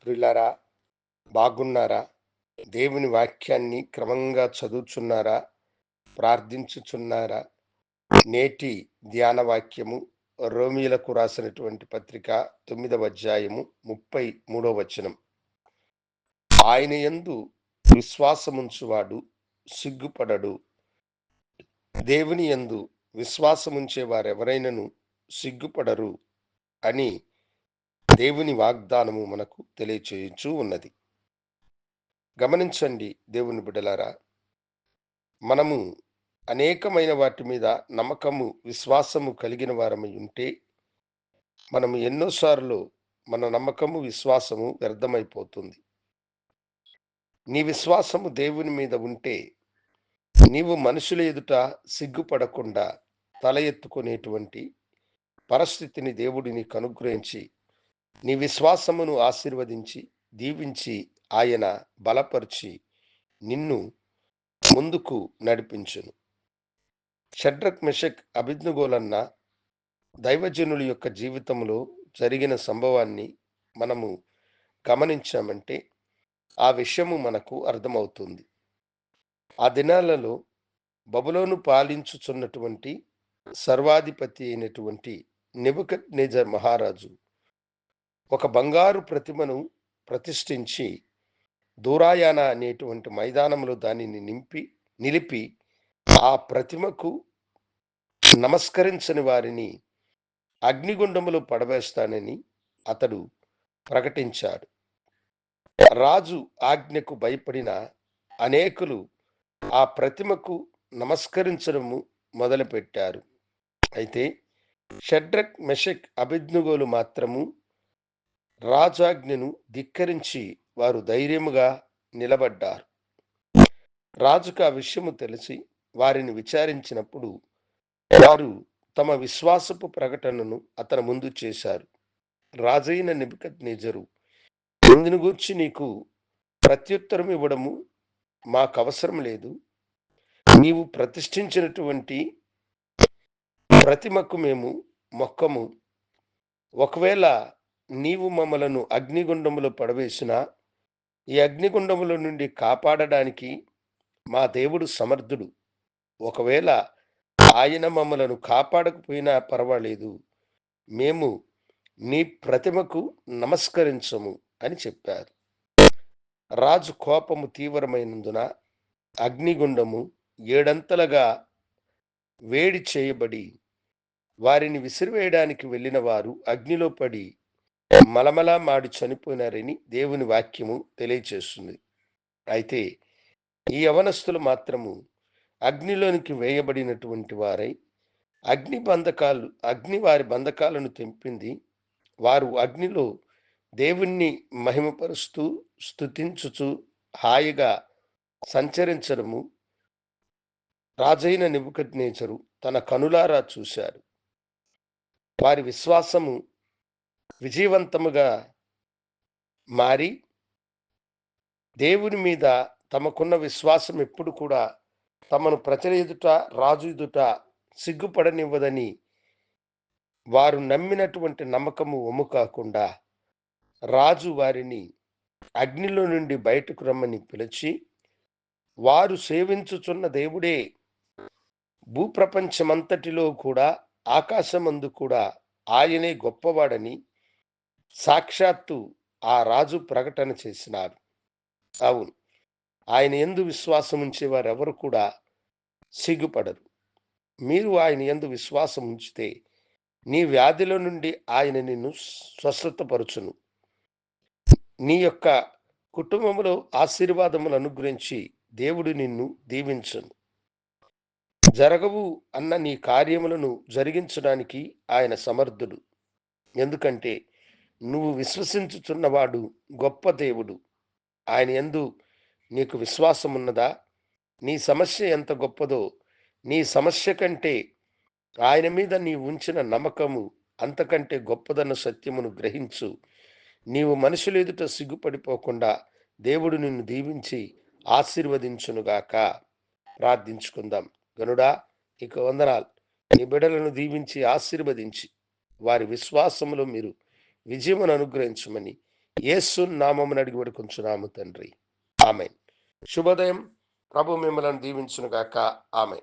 ప్రియులారా, బాగున్నారా? దేవుని వాక్యాన్ని క్రమంగా చదువుచున్నారా? ప్రార్థించుచున్నారా? నేటి ధ్యాన వాక్యము రోమీయులకు రాసినటువంటి పత్రిక 9వ అధ్యాయము 33వ వచనం. ఆయన యందు విశ్వాసముంచువాడు సిగ్గుపడడు. దేవుని యందు విశ్వాసముంచే వారెవరైనను సిగ్గుపడరు అని దేవుని వాగ్దానము మనకు తెలియచేయుచూ ఉన్నది. గమనించండి దేవుని బిడ్డలారా, మనము అనేకమైన వాటి మీద నమ్మకము, విశ్వాసము కలిగిన వారమై ఉంటే, మనము ఎన్నోసార్లు మన నమ్మకము, విశ్వాసము వ్యర్థమైపోతుంది. నీ విశ్వాసము దేవుని మీద ఉంటే, నీవు మనుషుల ఎదుట సిగ్గుపడకుండా తల ఎత్తుకునేటువంటి పరిస్థితిని దేవుడు నీకు అనుగ్రహించి, నీ విశ్వాసమును ఆశీర్వదించి, దీవించి, ఆయన బలపరిచి నిన్ను ముందుకు నడిపించును. షడ్రక్, మెషక్, అబేద్నెగోలన్న దైవజనుల యొక్క జీవితంలో జరిగిన సంభవాన్ని మనము గమనించామంటే ఆ విషయము మనకు అర్థమవుతుంది. ఆ దినాలలో బబులోను పాలించుచున్నటువంటి సర్వాధిపతి అయినటువంటి నెబుకద్నెజర్ మహారాజు ఒక బంగారు ప్రతిమను ప్రతిష్ఠించి దూరాయాన అనేటువంటి మైదానంలో దానిని నిలిపి ఆ ప్రతిమకు నమస్కరించని వారిని అగ్నిగుండములో పడవేస్తానని అతడు ప్రకటించాడు. రాజు ఆజ్ఞకు భయపడిన అనేకులు ఆ ప్రతిమకు నమస్కరించడము మొదలుపెట్టారు. అయితే షడ్రక్, మెషక్, అబేద్నెగోలు మాత్రము రాజాజ్ఞను ధిక్కరించి వారు ధైర్యముగా నిలబడ్డారు. రాజుకు ఆ విషయము తెలిసి వారిని విచారించినప్పుడు వారు తమ విశ్వాసపు ప్రకటనను అతని ముందు చేశారు. రాజైన నెబుకద్నెజరు, ఇందును గూర్చి నీకు ప్రత్యుత్తరం ఇవ్వడము మాకవసరం లేదు. నీవు ప్రతిష్ఠించినటువంటి ప్రతిమకు మేము మొక్కము. ఒకవేళ నీవు మమ్మలను అగ్నిగుండములో పడవేసినా ఈ అగ్నిగుండముల నుండి కాపాడడానికి మా దేవుడు సమర్థుడు. ఒకవేళ ఆయన మమ్మలను కాపాడకపోయినా పర్వాలేదు, మేము నీ ప్రతిమకు నమస్కరించము అని చెప్పారు. రాజు కోపము తీవ్రమైనందున అగ్నిగుండము ఏడంతలుగా వేడి చేయబడి వారిని విసిరివేయడానికి వెళ్ళిన వారు అగ్నిలో పడి మలమలా మాడి చనిపోయినారని దేవుని వాక్యము తెలియచేస్తుంది. అయితే ఈ యవనస్తులు మాత్రము అగ్నిలోనికి వేయబడినటువంటి వారై అగ్ని వారి బంధకాలను తెంపింది. వారు అగ్నిలో దేవుణ్ణి మహిమపరుస్తూ స్తుతించుచు హాయిగా సంచరించడము రాజైన నెబుకద్నెజరు తన కనులారా చూశాడు. వారి విశ్వాసము విజయవంతముగా మారి దేవుని మీద తమకున్న విశ్వాసం ఎప్పుడు కూడా తమను ప్రజల ఎదుట, రాజు ఎదుట సిగ్గుపడనివ్వదని వారు నమ్మినటువంటి నమ్మకము వమ్ము కాకుండా రాజు వారిని అగ్నిలో నుండి బయటకు రమ్మని పిలిచి, వారు సేవించుచున్న దేవుడే భూప్రపంచమంతటిలో కూడా, ఆకాశమందు కూడా ఆయనే గొప్పవాడని సాక్షాత్తు ఆ రాజు ప్రకటన చేసినారు. అవును, ఆయన యందు విశ్వాసం ఉంచేవారు ఎవరు కూడా సిగ్గుపడరు. మీరు ఆయన యందు విశ్వాసం ఉంచితే నీ వ్యాధిలో నుండి ఆయన నిన్ను స్వస్థతపరచును. నీ యొక్క కుటుంబంలో ఆశీర్వాదములు అనుగ్రహించి దేవుడు నిన్ను దీవించును. జరగవు అన్న నీ కార్యములను జరిగించడానికి ఆయన సమర్థుడు. ఎందుకంటే నువ్వు విశ్వసించుచున్నవాడు గొప్ప దేవుడు. ఆయన యందు నీకు విశ్వాసం ఉన్నదా? నీ సమస్య ఎంత గొప్పదో, నీ సమస్య కంటే ఆయన మీద నీ ఉంచిన నమ్మకము అంతకంటే గొప్పదన్న సత్యమును గ్రహించు. నీవు మనుషుల ఎదుట సిగ్గుపడిపోకుండా దేవుడు నిన్ను దీవించి ఆశీర్వదించునుగాక. ప్రార్థించుకుందాం. గనుడా, నీకు వందనాలు. నీ బిడ్డలను దీవించి ఆశీర్వదించి వారి విశ్వాసములో మీరు విజయమును అనుగ్రహించమని యేసు నామమున అడిగి వేడుకొంచున్నాము తండ్రి. ఆమేన్. శుభోదయం. ప్రభు మిమ్మలను దీవించును గాక. ఆమేన్.